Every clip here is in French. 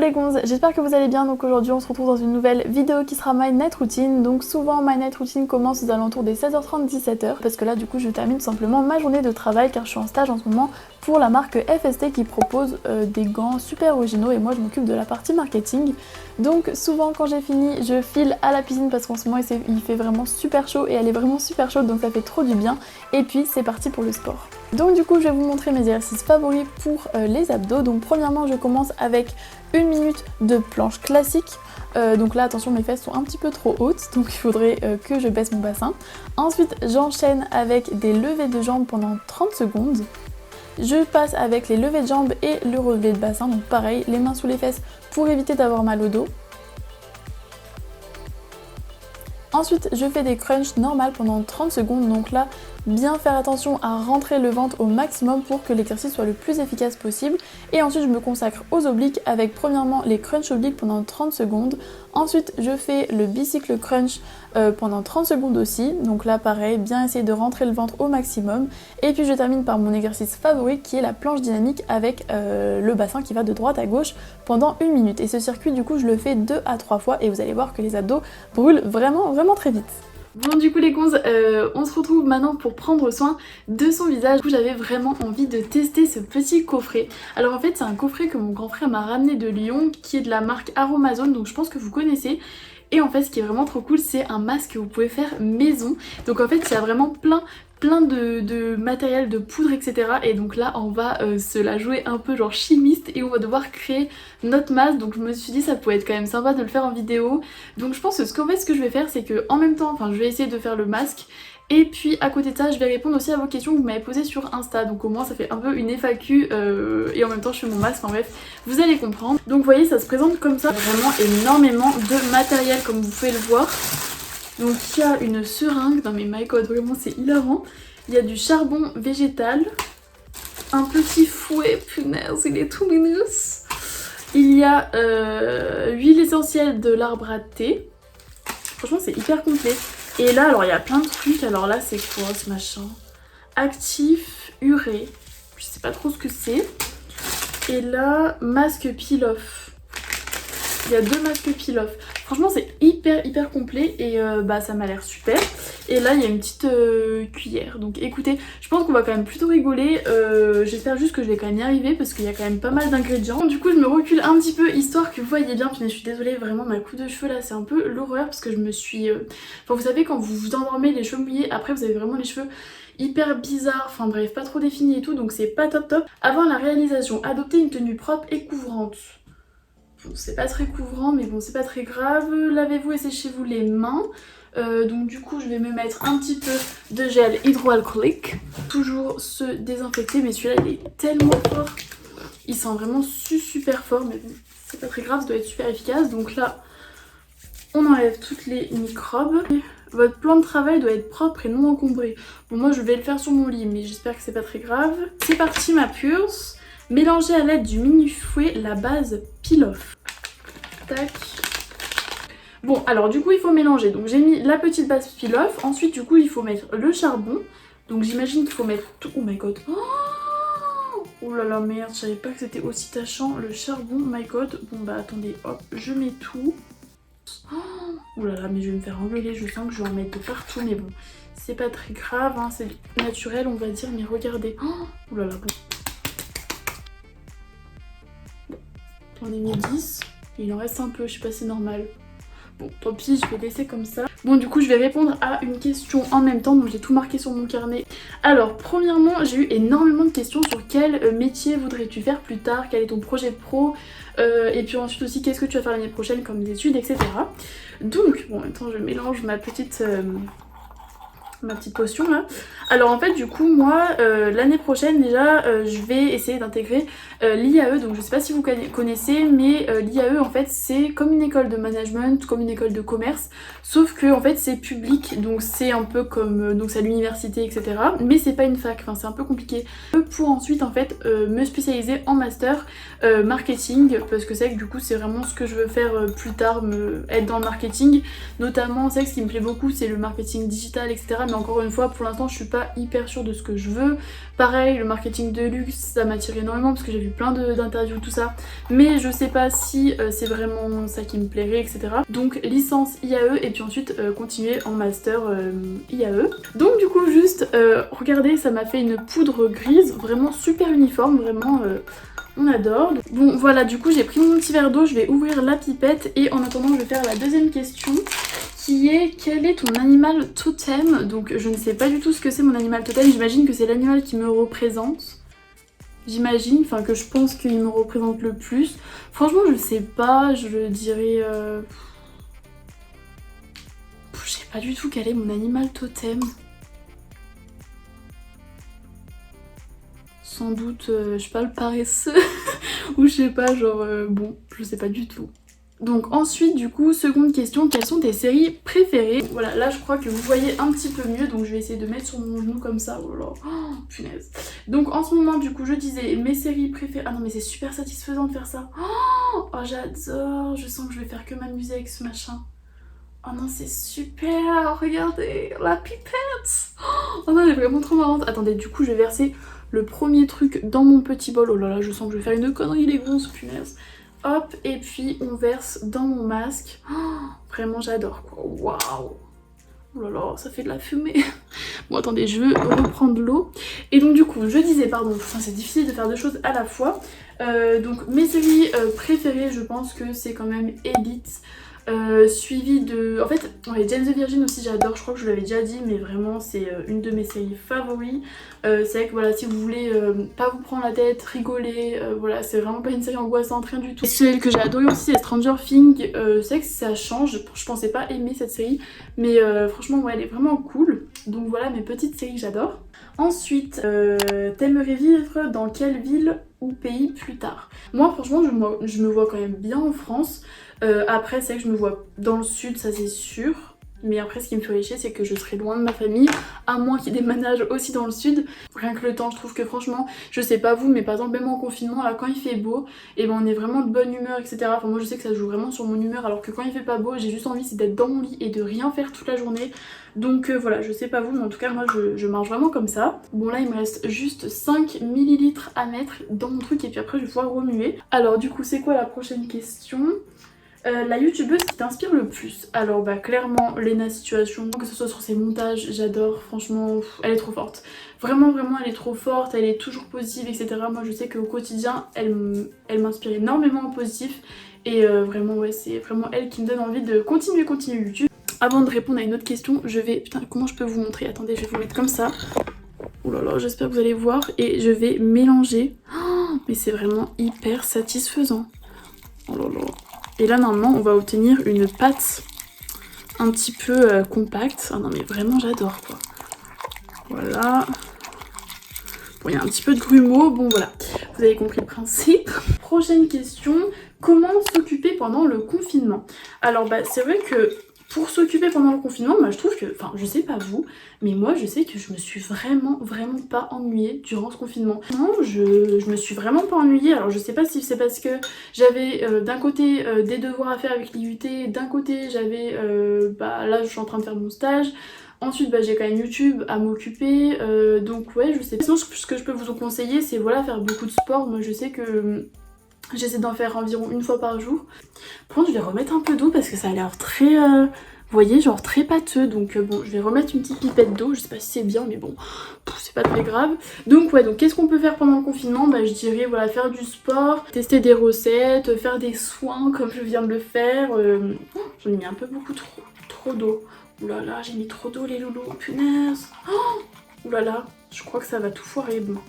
les gonzes, j'espère que vous allez bien. Donc aujourd'hui on se retrouve dans une nouvelle vidéo qui sera My Night Routine. Donc souvent My Night Routine commence aux alentours des 16h30 17h parce que là du coup je termine simplement ma journée de travail car je suis en stage en ce moment pour la marque FST qui propose des gants super originaux et moi je m'occupe de la partie marketing. Donc souvent quand j'ai fini je file à la piscine parce qu'en ce moment il fait vraiment super chaud et elle est vraiment super chaude donc ça fait trop du bien et puis c'est parti pour le sport. Donc du coup je vais vous montrer mes exercices favoris pour les abdos. Donc premièrement je commence avec 1 minute de planche classique. Donc là attention mes fesses sont un petit peu trop hautes donc il faudrait que je baisse mon bassin. Ensuite j'enchaîne avec des levées de jambes pendant 30 secondes. Je passe avec les levées de jambes et le relevé de bassin, donc pareil, les mains sous les fesses pour éviter d'avoir mal au dos. Ensuite, je fais des crunchs normales pendant 30 secondes, donc là, bien faire attention à rentrer le ventre au maximum pour que l'exercice soit le plus efficace possible. Et ensuite, je me consacre aux obliques avec premièrement les crunchs obliques pendant 30 secondes. Ensuite, je fais le bicycle crunch pendant 30 secondes aussi. Donc là, pareil, bien essayer de rentrer le ventre au maximum. Et puis, je termine par mon exercice favori qui est la planche dynamique avec le bassin qui va de droite à gauche pendant 1 minute. Et ce circuit, du coup, je le fais 2 à 3 fois et vous allez voir que les abdos brûlent vraiment très vite. Bon du coup les gonzes, on se retrouve maintenant pour prendre soin de son visage. Du coup j'avais vraiment envie de tester ce petit coffret. Alors en fait c'est un coffret que mon grand frère m'a ramené de Lyon qui est de la marque Aromazone, donc je pense que vous connaissez. Et en fait ce qui est vraiment trop cool c'est un masque que vous pouvez faire maison. Donc en fait il y a vraiment plein de matériel, de poudre, etc. Et donc là on va se la jouer un peu genre chimiste et on va devoir créer notre masque. Donc je me suis dit ça pourrait être quand même sympa de le faire en vidéo. Donc je pense que ce que je vais faire c'est que en même temps, enfin je vais essayer de faire le masque. Et puis à côté de ça je vais répondre aussi à vos questions que vous m'avez posées sur Insta. Donc au moins ça fait un peu une FAQ et en même temps je fais mon masque, enfin bref, vous allez comprendre. Donc vous voyez ça se présente comme ça, vraiment énormément de matériel comme vous pouvez le voir. Donc il y a une seringue, non mais my god vraiment c'est hilarant. Il y a du charbon végétal, un petit fouet, punaise il est tout mignon. Il y a huile essentielle de l'arbre à thé. Franchement c'est hyper complet. Et là alors il y a plein de trucs, alors là c'est quoi ce machin? Actif, urée, je sais pas trop ce que c'est. Et là masque peel-off. Il y a 2 masques peel-off. Franchement c'est hyper complet et bah ça m'a l'air super. Et là il y a une petite cuillère. Donc écoutez, je pense qu'on va quand même plutôt rigoler. J'espère juste que je vais quand même y arriver parce qu'il y a quand même pas mal d'ingrédients. Du coup je me recule un petit peu histoire que vous voyez bien. Puis je suis désolée, vraiment ma coupe de cheveux là c'est un peu l'horreur parce que je me suis... Enfin vous savez quand vous vous endormez les cheveux mouillés, après vous avez vraiment les cheveux hyper bizarres, enfin bref pas trop définis et tout, donc c'est pas top. Avant la réalisation, adopter une tenue propre et couvrante. Bon, c'est pas très couvrant mais bon c'est pas très grave. Lavez-vous et séchez-vous les mains. Donc du coup je vais me mettre un petit peu de gel hydroalcoolique. Toujours se désinfecter, mais celui-là il est tellement fort. Il sent vraiment super fort mais bon c'est pas très grave, ça doit être super efficace. Donc là on enlève toutes les microbes. Votre plan de travail doit être propre et non encombré. Bon moi je vais le faire sur mon lit mais j'espère que c'est pas très grave. C'est parti ma purse. Mélangez à l'aide du mini fouet la base peel-off. Tac. Bon alors du coup il faut mélanger. Donc j'ai mis la petite base peel-off. Ensuite du coup il faut mettre le charbon. Donc j'imagine qu'il faut mettre tout. Oh my god. Oh là là merde, je savais pas que c'était aussi tachant le charbon. My god. Bon bah attendez, hop, je mets tout. Oh là là mais je vais me faire engueuler. Je sens que je vais en mettre de partout mais bon. C'est pas très grave, hein, c'est naturel on va dire. Mais regardez. Oh là là bon. On est mis 10, il en reste un peu, je sais pas si c'est normal. Bon, tant pis, je vais laisser comme ça. Bon, du coup, je vais répondre à une question en même temps, donc j'ai tout marqué sur mon carnet. Alors, premièrement, j'ai eu énormément de questions sur quel métier voudrais-tu faire plus tard, quel est ton projet pro, et puis ensuite aussi, qu'est-ce que tu vas faire l'année prochaine comme études, etc. Donc, bon, attends, je mélange ma petite potion là. Alors en fait du coup moi l'année prochaine déjà je vais essayer d'intégrer l'IAE. Donc je sais pas si vous connaissez mais l'IAE en fait c'est comme une école de management, comme une école de commerce, sauf que en fait c'est public, donc c'est un peu comme donc c'est à l'université etc. Mais c'est pas une fac, enfin c'est un peu compliqué. Pour ensuite en fait me spécialiser en master marketing, parce que c'est vrai que du coup c'est vraiment ce que je veux faire plus tard, être dans le marketing. Notamment c'est vrai que ce qui me plaît beaucoup c'est le marketing digital etc. mais encore une fois pour l'instant je suis pas hyper sûre de ce que je veux. Pareil, le marketing de luxe ça m'attire énormément parce que j'ai vu plein d'interviews tout ça, mais je sais pas si c'est vraiment ça qui me plairait, etc. Donc licence IAE et puis ensuite continuer en master IAE. Donc du coup juste regardez, ça m'a fait une poudre grise vraiment super uniforme, vraiment on adore. Bon voilà, du coup j'ai pris mon petit verre d'eau, je vais ouvrir la pipette et en attendant je vais faire la deuxième question qui est quel est ton animal totem? Donc je ne sais pas du tout ce que c'est mon animal totem, j'imagine que c'est l'animal qui me représente. J'imagine, enfin que je pense qu'il me représente le plus. Franchement je sais pas, je dirais... Je sais pas du tout quel est mon animal totem. Sans doute, je sais pas, le paresseux ou je sais pas, genre bon, je sais pas du tout. Donc ensuite du coup, seconde question, quelles sont tes séries préférées? Voilà, là je crois que vous voyez un petit peu mieux, donc je vais essayer de mettre sur mon genou comme ça, oh là, oh, punaise. Donc en ce moment du coup je disais mes séries préférées, ah non mais c'est super satisfaisant de faire ça. Oh j'adore, je sens que je vais faire que m'amuser avec ce machin. Oh non c'est super, regardez, la pipette. Oh non elle est vraiment trop marrante. Attendez, du coup je vais verser le premier truc dans mon petit bol. Oh là là, je sens que je vais faire une connerie les grosses, punaise. Hop, et puis on verse dans mon masque. Oh, vraiment j'adore quoi, waouh. Oh là là, ça fait de la fumée. Bon attendez, je vais reprendre l'eau. Et donc du coup, je disais, pardon, enfin, c'est difficile de faire deux choses à la fois. Donc mes séries préférées, je pense que c'est quand même Elite. Suivi de... En fait, ouais, Jane the Virgin aussi j'adore, je crois que je vous l'avais déjà dit, mais vraiment c'est une de mes séries favoris. C'est vrai que voilà, si vous voulez pas vous prendre la tête, rigoler, voilà, c'est vraiment pas une série angoissante, rien du tout. Et celle que j'ai adorée aussi, c'est Stranger Things, c'est vrai que ça change, je pensais pas aimer cette série, mais franchement ouais, elle est vraiment cool. Donc voilà mes petites séries que j'adore. Ensuite, t'aimerais vivre dans quelle ville ou pays plus tard? Moi franchement je me vois quand même bien en France. Après c'est vrai que je me vois dans le sud, ça c'est sûr. Mais après ce qui me ferait chier c'est que je serais loin de ma famille, à moins qu'il y ait des déménagent aussi dans le sud. Rien que le temps, je trouve que franchement, je sais pas vous, mais par exemple même en confinement, là quand il fait beau, et ben on est vraiment de bonne humeur, etc. Enfin moi je sais que ça joue vraiment sur mon humeur, alors que quand il fait pas beau, j'ai juste envie c'est d'être dans mon lit et de rien faire toute la journée. Donc voilà, je sais pas vous, mais en tout cas moi je marche vraiment comme ça. Bon là il me reste juste 5 millilitres à mettre dans mon truc et puis après je vais pouvoir remuer. Alors du coup c'est quoi la prochaine question? La youtubeuse qui t'inspire le plus? Alors bah clairement Lena Situation, que ce soit sur ses montages, j'adore, franchement elle est trop forte. Vraiment elle est trop forte, elle est toujours positive, etc. Moi je sais qu'au quotidien elle m'inspire énormément en positif. Et vraiment ouais, c'est vraiment elle qui me donne envie de continuer YouTube. Avant de répondre à une autre question, je vais... Putain, comment je peux vous montrer? Attendez, je vais vous mettre comme ça. Ouh là là, j'espère que vous allez voir. Et je vais mélanger. Oh, mais c'est vraiment hyper satisfaisant. Oh là là. Et là, normalement, on va obtenir une pâte un petit peu compacte. Ah non, mais vraiment, j'adore, quoi. Voilà. Bon, il y a un petit peu de grumeaux. Bon, voilà. Vous avez compris le principe. Prochaine question. Comment s'occuper pendant le confinement? Alors, bah, c'est vrai que... Pour s'occuper pendant le confinement, moi je trouve que, enfin je sais pas vous, mais moi je sais que je me suis vraiment pas ennuyée durant ce confinement. Non, je me suis vraiment pas ennuyée. Alors je sais pas si c'est parce que j'avais d'un côté des devoirs à faire avec l'IUT, d'un côté j'avais, bah là je suis en train de faire mon stage. Ensuite bah, j'ai quand même YouTube à m'occuper, donc ouais je sais pas. Sinon ce que je peux vous conseiller c'est voilà faire beaucoup de sport. Moi je sais que... J'essaie d'en faire environ une fois par jour. Par contre, je vais remettre un peu d'eau parce que ça a l'air très, vous voyez, genre très pâteux. Donc bon, je vais remettre une petite pipette d'eau. Je sais pas si c'est bien, mais bon, c'est pas très grave. Donc ouais, donc qu'est-ce qu'on peut faire pendant le confinement? Bah je dirais, voilà, faire du sport, tester des recettes, faire des soins comme je viens de le faire. J'en ai mis un peu beaucoup trop d'eau. Ouh là là, j'ai mis trop d'eau les loulous, punaise. Ouh là là, je crois que ça va tout foirer. Bon,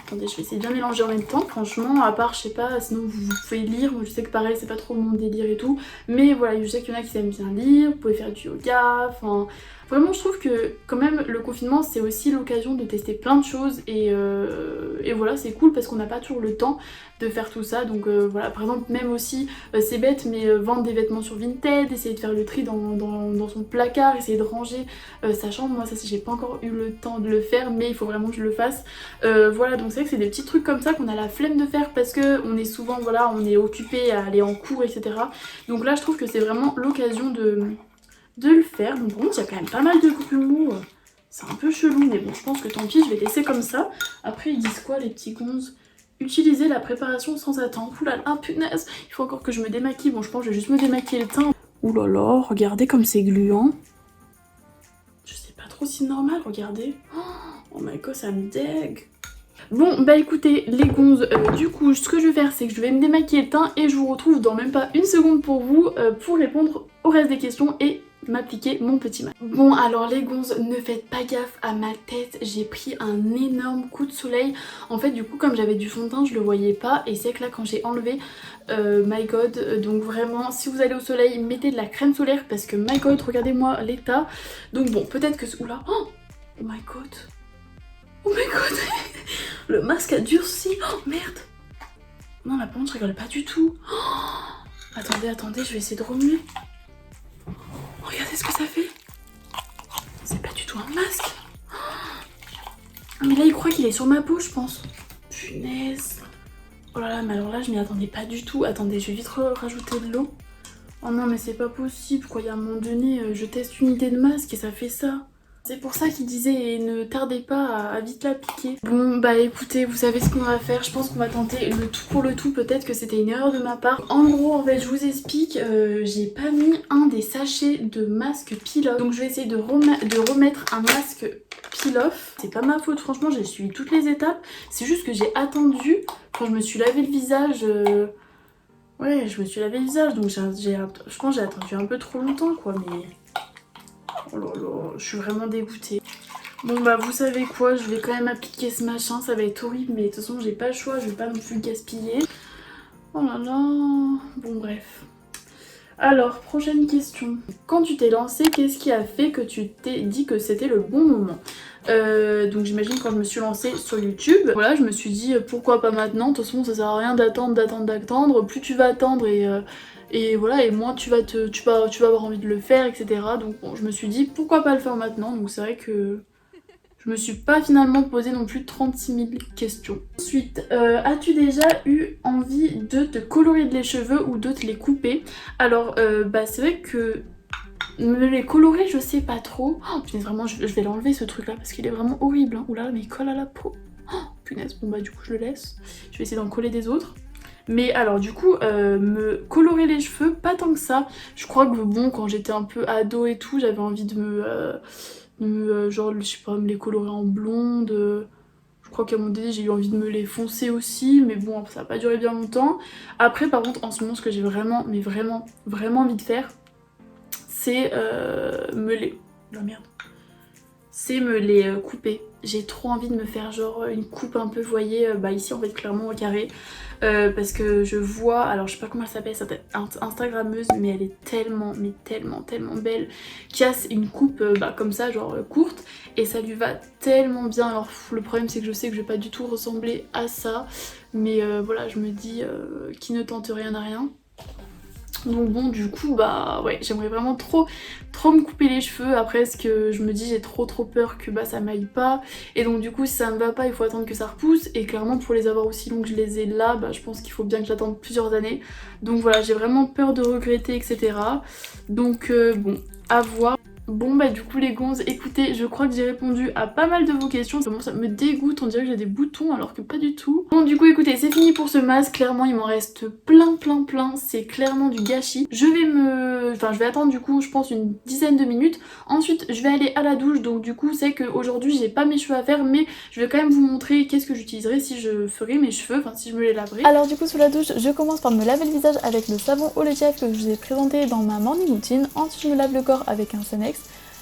attendez, je vais essayer de bien mélanger en même temps. Franchement, à part, je sais pas, sinon vous pouvez lire. Moi, je sais que pareil, c'est pas trop mon délire et tout. Mais voilà, je sais qu'il y en a qui aiment bien lire. Vous pouvez faire du yoga. Enfin, vraiment, je trouve que quand même, le confinement, c'est aussi l'occasion de tester plein de choses. Et voilà, c'est cool parce qu'on n'a pas toujours le temps de faire tout ça. Donc voilà, par exemple, même aussi, c'est bête, mais vendre des vêtements sur Vinted, essayer de faire le tri dans son placard, essayer de ranger sa chambre. Moi, ça, j'ai pas encore eu le temps de le faire, mais il faut vraiment que je le fasse. Voilà, donc c'est vrai que c'est des petits trucs comme ça qu'on a la flemme de faire parce que on est souvent, voilà, on est occupé à aller en cours, etc. Donc là, je trouve que c'est vraiment l'occasion de le faire. Donc bon, il y a quand même pas mal de grumeaux. C'est un peu chelou, mais bon, je pense que tant pis, je vais laisser comme ça. Après, ils disent quoi, les petits gonzes? Utiliser la préparation sans attendre. Ouh là là, punaise, il faut encore que je me démaquille. Bon, je pense que je vais juste me démaquiller le teint. Ouh là là, regardez comme c'est gluant. Je sais pas trop si c'est normal, regardez. Oh my god, ça me dégue. Bon, bah écoutez, les gonzes, du coup, ce que je vais faire, c'est que je vais me démaquiller le teint et je vous retrouve dans même pas une seconde pour vous, pour répondre au reste des questions et m'appliquer mon petit masque. Bon, alors les gonzes, ne faites pas gaffe à ma tête, j'ai pris un énorme coup de soleil. En fait, du coup, comme j'avais du fond de teint, je le voyais pas et c'est que là, quand j'ai enlevé, my god, donc vraiment, si vous allez au soleil, mettez de la crème solaire parce que my god, regardez-moi l'état. Donc bon, peut-être que... Oula, oh my god. Oh my god. Le masque a durci. Oh merde. Non là par contre je rigole pas du tout. Oh, attendez, je vais essayer de remuer. Oh, regardez ce que ça fait. C'est pas du tout un masque. Oh, mais là il croit qu'il est sur ma peau je pense. Punaise. Oh là là, mais alors là je m'y attendais pas du tout. Attendez, je vais vite rajouter de l'eau. Oh non mais c'est pas possible quoi, il y a un moment donné je teste une idée de masque et ça fait ça. C'est pour ça qu'il disait ne tardez pas à vite l'appliquer. Bon bah écoutez, vous savez ce qu'on va faire, je pense qu'on va tenter le tout pour le tout, peut-être que c'était une erreur de ma part. En gros en fait je vous explique, j'ai pas mis un des sachets de masque peel-off. Donc je vais essayer de remettre un masque peel-off. C'est pas ma faute franchement, j'ai suivi toutes les étapes, c'est juste que j'ai attendu quand je me suis lavé le visage... Ouais je me suis lavé le visage donc je pense que j'ai attendu un peu trop longtemps quoi mais... Oh là là, je suis vraiment dégoûtée. Bon bah vous savez quoi, je vais quand même appliquer ce machin, ça va être horrible mais de toute façon j'ai pas le choix, je vais pas non plus le gaspiller. Oh là là, bon bref. Alors, prochaine question. Quand tu t'es lancée, qu'est-ce qui a fait que tu t'es dit que c'était le bon moment? Donc j'imagine quand je me suis lancée sur YouTube, voilà, je me suis dit pourquoi pas maintenant, de toute façon ça sert à rien d'attendre, plus tu vas attendre et voilà, et moins tu vas avoir envie de le faire, etc. Donc bon, je me suis dit pourquoi pas le faire maintenant, donc c'est vrai que je me suis pas finalement posé non plus 36 000 questions. Ensuite, as-tu déjà eu envie de te colorer les cheveux ou de te les couper? Alors, bah c'est vrai que me les colorer, je sais pas trop. Oh, punaise, vraiment, je vais l'enlever ce truc là parce qu'il est vraiment horrible. Hein. Oula, mais il colle à la peau. Oh, punaise, bon bah du coup je le laisse. Je vais essayer d'en coller des autres. Mais alors du coup, me colorer les cheveux, pas tant que ça. Je crois que bon, quand j'étais un peu ado et tout, j'avais envie de genre, je sais pas, me les colorer en blonde. Je crois qu'à un moment donné, j'ai eu envie de me les foncer aussi, mais bon, ça a pas duré bien longtemps. Après, par contre, en ce moment, ce que j'ai vraiment, mais vraiment, vraiment envie de faire, c'est me les... Oh merde. C'est me les couper. J'ai trop envie de me faire genre une coupe un peu, vous voyez, bah ici en fait clairement au carré. Parce que je vois, alors je sais pas comment elle s'appelle, cette Instagrammeuse, mais elle est tellement, mais tellement, tellement belle, qui a une coupe bah, comme ça, genre courte, et ça lui va tellement bien. Alors le problème c'est que je sais que je vais pas du tout ressembler à ça, mais voilà, je me dis qui ne tente rien n'a rien. Donc bon du coup bah ouais j'aimerais vraiment trop me couper les cheveux. Après ce que je me dis, j'ai trop peur que bah ça m'aille pas, et donc du coup si ça me va pas il faut attendre que ça repousse, et clairement pour les avoir aussi longs que je les ai là, bah je pense qu'il faut bien que j'attende plusieurs années. Donc voilà, j'ai vraiment peur de regretter, etc. Donc bon, à voir. Bon bah du coup les gonzes, écoutez, je crois que j'ai répondu à pas mal de vos questions. Comment ça me dégoûte, on dirait que j'ai des boutons alors que pas du tout. Bon du coup écoutez, c'est fini pour ce masque, clairement il m'en reste plein, c'est clairement du gâchis. Je vais attendre du coup je pense une dizaine de minutes. Ensuite je vais aller à la douche, donc du coup c'est qu'aujourd'hui j'ai pas mes cheveux à faire, mais je vais quand même vous montrer qu'est-ce que j'utiliserai si je ferais mes cheveux, enfin si je me les laverais. Alors du coup sous la douche, je commence par me laver le visage avec le savon Eau Lechef que je vous ai présenté dans ma morning routine. Ensuite je me lave le corps avec un Senex,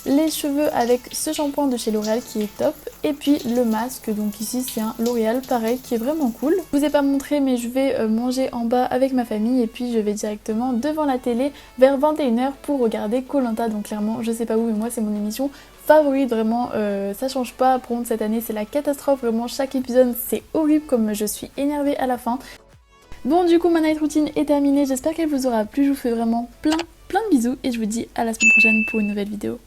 les cheveux avec ce shampoing de chez L'Oréal qui est top, et puis le masque, donc ici c'est un L'Oréal pareil qui est vraiment cool. Je vous ai pas montré mais je vais manger en bas avec ma famille et puis je vais directement devant la télé vers 21h pour regarder Koh Lanta. Donc clairement je sais pas vous mais moi c'est mon émission favorite, vraiment ça change pas. Par contre cette année c'est la catastrophe, vraiment chaque épisode c'est horrible comme je suis énervée à la fin. Bon du coup ma night routine est terminée, j'espère qu'elle vous aura plu, je vous fais vraiment plein de bisous et je vous dis à la semaine prochaine pour une nouvelle vidéo.